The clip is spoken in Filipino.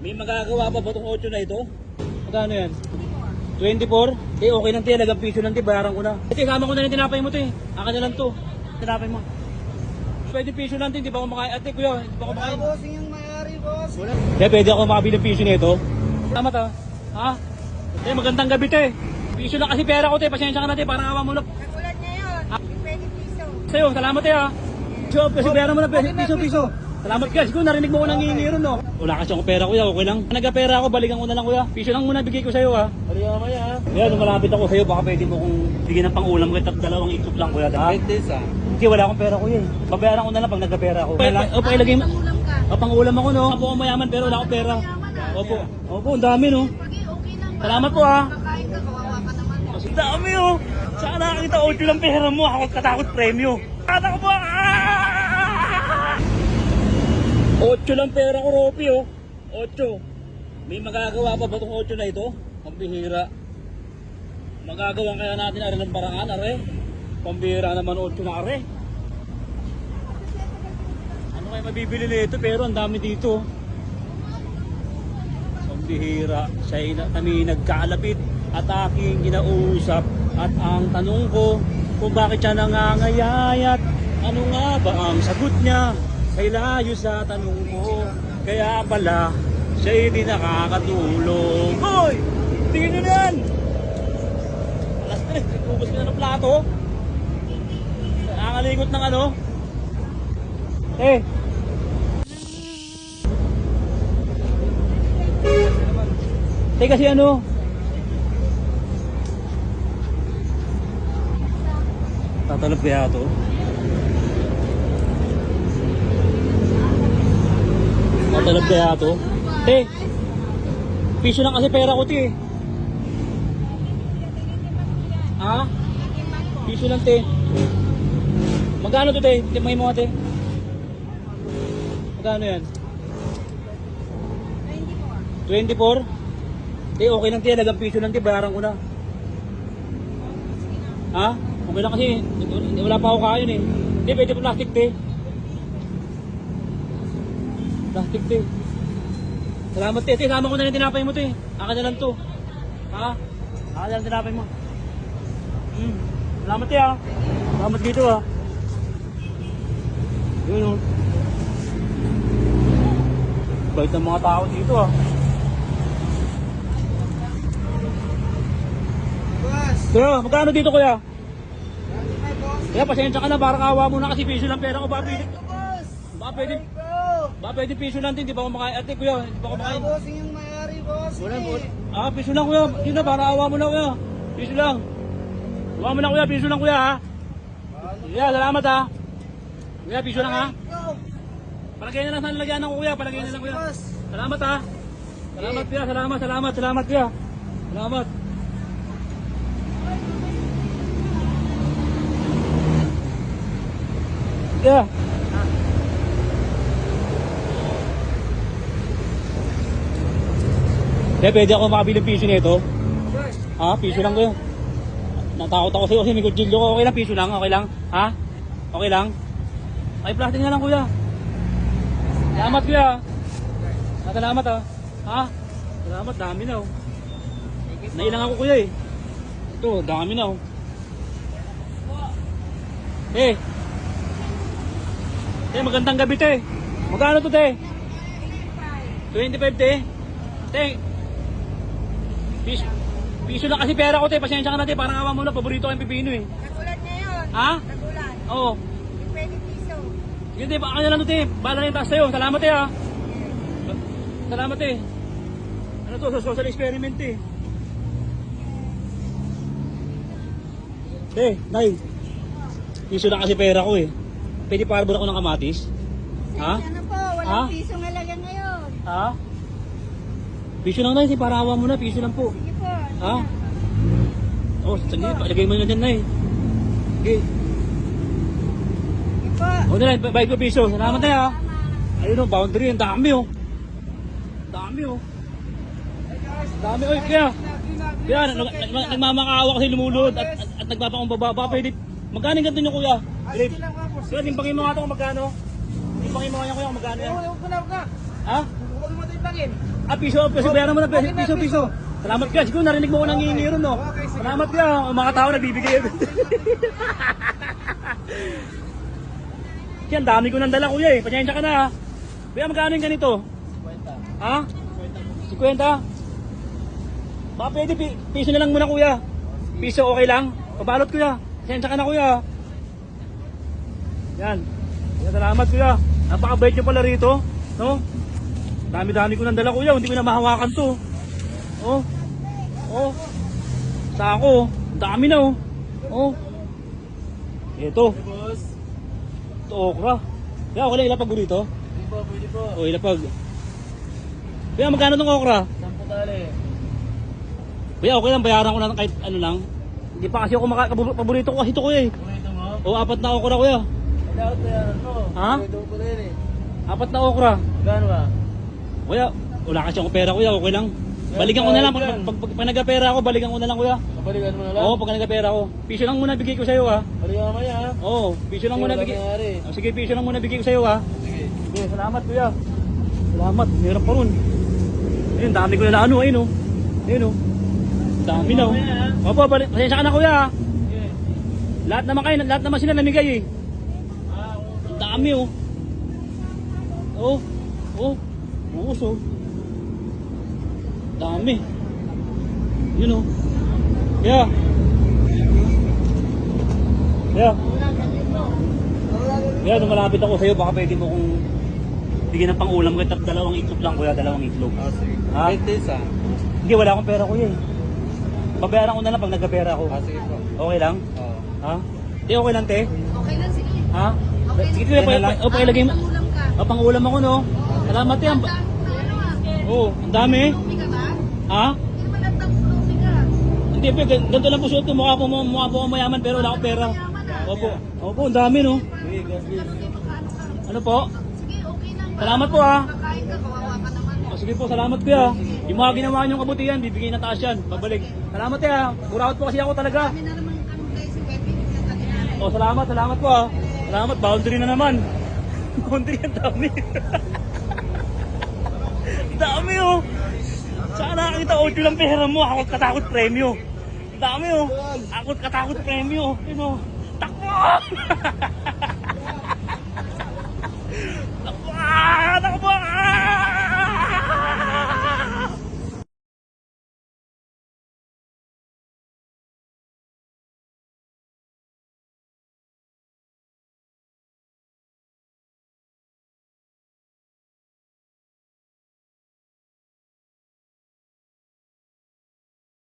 May magagawa pa ba itong 8 na ito? Magkano yan? 24? Okay lang tayo, lagang piso lang tayo, bayaran ko na. Sama ko na yung tinapay mo tayo. Akin na lang to. Tinapay mo. Pwede piso lang tayo, hindi pa ako makain. Ate kuya, hindi pa ako makain. Bossing yung mayari, boss. Kaya pwede ako makabili ng piso nito. Salamat ha. Ha? Magandang gabi tayo. Piso lang kasi pera ko tayo, pasensya ka na tayo, parang awa mo lang. Katulad ngayon, 20 piso. Sa'yo, salamat tayo ha. Job, kasi bayaran mo na piso. Salamat guys, kung narinig mo ko nangingi ron no. Wala kasi ako pera kuya, okay lang. Nagka-pera ako, balikan ko na lang kuya. Piso lang muna bigay ko sa'yo ha. Balikan mo ya. Kuya, nung malapit ako sa'yo, baka pwede mo kong bigyan ng pang-ulam ko at dalawang itlog lang kuya. Ha? Hindi, wala akong pera kuya. Babayaran ko na lang pag nagka-pera ako. Opo, ilagay mo. Pangulam ka. Pang-ulam ako no. Ako mayaman pero wala akong pera. Opo, ang dami no. Okay lang. Salamat po ha. Kakain ka, kawawa ka naman. Ang dami oh. Saan nakakita 8 lang pera mo? Ako katakot premyo. Katakot mo. 8 lang pera ko, Ropi, oh. 8. May magagawa pa ba itong 8 na ito? Pambihira. Magagawa kaya natin are ng paraan, are? Pambihira naman 8 na are. Ano kayo mabibili nito? Pero ang dami dito. Pambihira. Kami nagkalapit at aking kinausap. At ang tanong ko, kung bakit siya nangangayayat, ano nga ba ang sagot niya? Ay layo sa tanong ko, kaya pala siya hindi nakakatulong. Hoy! Tingin nyo na yan! Alas 3, nagubos ka na ng plato. Nakakalikot ng ano. Kasi ano? Tatalab kaya ito? Matalab kaya ito? Piso lang kasi pera ko ti. Ha? Piso lang te. Magkano to te? Timay mo te. Magkano yan? 24? Okay lang te, lagang piso lang te, bayaran ko na. Ha? Okay lang kasi, wala pa ako kain eh. Hindi, pwede po plastic te. Plastic te. Salamat te. Sama ko na yung tinapay mo te. Akin na lang to. Ha? Akin na lang tinapay mo. Salamat te ha. Salamat dito ha. Yun o. Bait ng mga tao dito ha. Boss. Sir, magkano dito kuya? Boss. Kaya pasensya ka na, parang awa mo na kasi piso lang pera ko. Baka pwede. Boss. Baka pwede piso lang din, di ba ako makain? Ate kuya, di ba ako makain? Bossing yung mayari, boss. Piso lang kuya. Yun na, para awa mo na kuya. Piso lang. Awa mo na kuya, piso lang kuya ha. Kuya, salamat ha. Kuya, piso lang ha. Palagay na lang sa nalagyan ko kuya, palagay na lang kuya. Salamat ha. Salamat kuya, salamat kuya. Salamat. Yeah. Pwede ako makabili ng piso nito? Ha? Piso lang ko. Natakot ako sa'yo kasi may kutsilyo ko. Okay lang, piso lang. Okay lang. Ha? Okay lang? Ay, plastic na lang kuya. Salamat kuya. Salamat ha. Ha? Salamat, dami na oh. Nailang ako kuya eh. Ito, dami na oh. Magandang gabi te. Magkano to te? 25 te. Te. Piso lang kasi pera ko te. Pasensya ka na te. Parang awa mo na. Paborito ko yung pipino eh. Katulad ngayon. Ha? Katulad. Oo. 20 piso. Sige te. Baka na lang to te. Bala na yung taas sa'yo. Salamat te ha. Salamat te. Ano to? Social experiment te. Te. Nay. Piso lang kasi pera ko eh. Pwede parbor ako ng kamatis? Ha? Ano po, walang Ha? piso nga lang ngayon. Ha? Piso lang na, para awa mo na, piso lang po. Sige po. Ha? Oh, sige, palagay mo na dyan na eh. Okay. Sige po. O na lang, bayad ko piso. Salamat na ha. Ayun o, boundary, ang dami o. Dami o. Dami o, kaya. Kaya, nagmamakaawa kasi lumulod at nagpapakumbaba. Pwede, magkano ganito nyo kuya? Kuya, timpangin mo nga ito kung magkano. Timpangin mo nga yan kuya kung magkano yan. Huwag ka. Ha? Huwag mo ito ipangin. Piso, bayaran mo na, piso. Salamat ka, siguro narinig mo ko nangingi ron, no? Salamat ka, ang mga tao nagbibigay. Kaya ang dami ko nang dala, kuya, eh. Pasensya ka na, ha? Kuya, magkano yung ganito? 50. Ha? 50? Baka pwede, piso na lang muna, kuya. Piso, okay lang? Pabalot, kuya. Pasensya ka na, kuya. Yan. Salamat, kuya. Napakabait nyo pala rito, no? Dami-dami ko nang dala, kuya. Hindi ko na mahawakan to. Oh. Sako. Dami na, oh. Ito. Ito, okra. Kaya, wala ilapag ko dito. Pwede po. O, ilapag. Kaya, magkano tong okra? 10 tali. Kaya, okay lang. Bayaran ko na kahit ano lang. Hindi pa kasi ako paborito ko kasi ito, kuya, eh. Pwede mo? O, 4 na okra, kuya. Dapat bayaran mo. Ha? Pwede ko rin eh. 4 na okra. Gano'n ba? Kuya, wala kasi akong pera, kuya. Okay lang. Balikan ko na lang. Pag nagka-pera ako, balikan ko na lang, kuya. Kabalikan mo na lang? Oo, pag nagka-pera ako. Piso lang muna bigay ko sa'yo, ha. Balikan mo maya ha? Oo, piso lang muna bigay. Sige, piso lang muna bigay ko sa'yo, ha. Sige. Sige, salamat, kuya. Salamat, meron pa ron. Ayun, dami ko na ano, ayun, oh. Ayun, oh. Dami na, oh. Opo, pasensya ka na, kuya, ha. Sige. Lahat naman sila namigay, eh. Ang dami, oh. Bukas, oh. Dami. Yun, oh. Yeah. Yeah, nung malapit ako sa'yo, baka pwede mo kong bigyan ng pang-ulam kahit 2 itlog lang, kuya, 2 itlog. Sige. Ha? Wait this ha? Hindi, wala akong pera, kuya, eh. Babayaran ko na lang pag nagka-pera ako. Sige po. Okay lang? Oo. Ha? Te, okay lang, te? Okay lang, sige. Ha? Okay. Sige, pakilagay mo. Ulam ka. Pang-ulam ako, no? Salamat, te. Ano ah? Oo, ang dami. Lumi ka ba? Ha? Hindi naman lumi ka. Hindi, pe, ganito lang po suot ko. Mukha po ako mayaman, pero wala akong pera. Opo, ang dami, no? Sige, God bless. Ano po? Sige, okay lang. Salamat po, ha? Kakain ka, kawawa ka naman. O, sige po, salamat kuya. Yung mga ginawa niyong kabutihan, bibigay na taas yan. Babalik. Salamat ya. Burawat po kasi ako talaga. Kami na naman kami guys, kaya pinigyan ka din. O, salamat po ha. Salamat, boundary na naman. Boundary, ang dami. Ang dami oh. Saan nakakita 8 lang pera mo? Akot katakot premyo. Ang dami oh. Akot katakot premyo. Yun oh. Takbo! Takbo! Takbo!